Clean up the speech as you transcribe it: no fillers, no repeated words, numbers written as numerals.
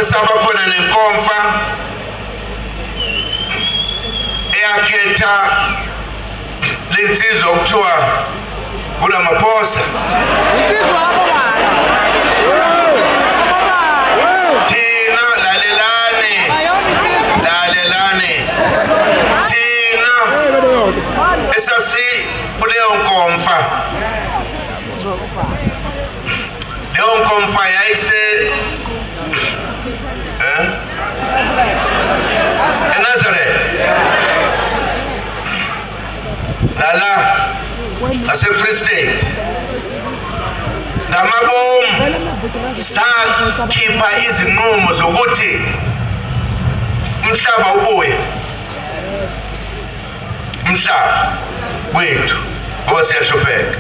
lapho esaba khona nenkomfa eyakhetha lensizwa okuthiwa uRamaphosa. Thina lalelani thina esasi kuleyo nkomfa, leyo nkomfa yayise eNazareth lala ase-Free State. Ngamabomu sakhipha izinqumo zokuthi umhlaba ubuye, umhlaba wethu ngoba siyahlupheka.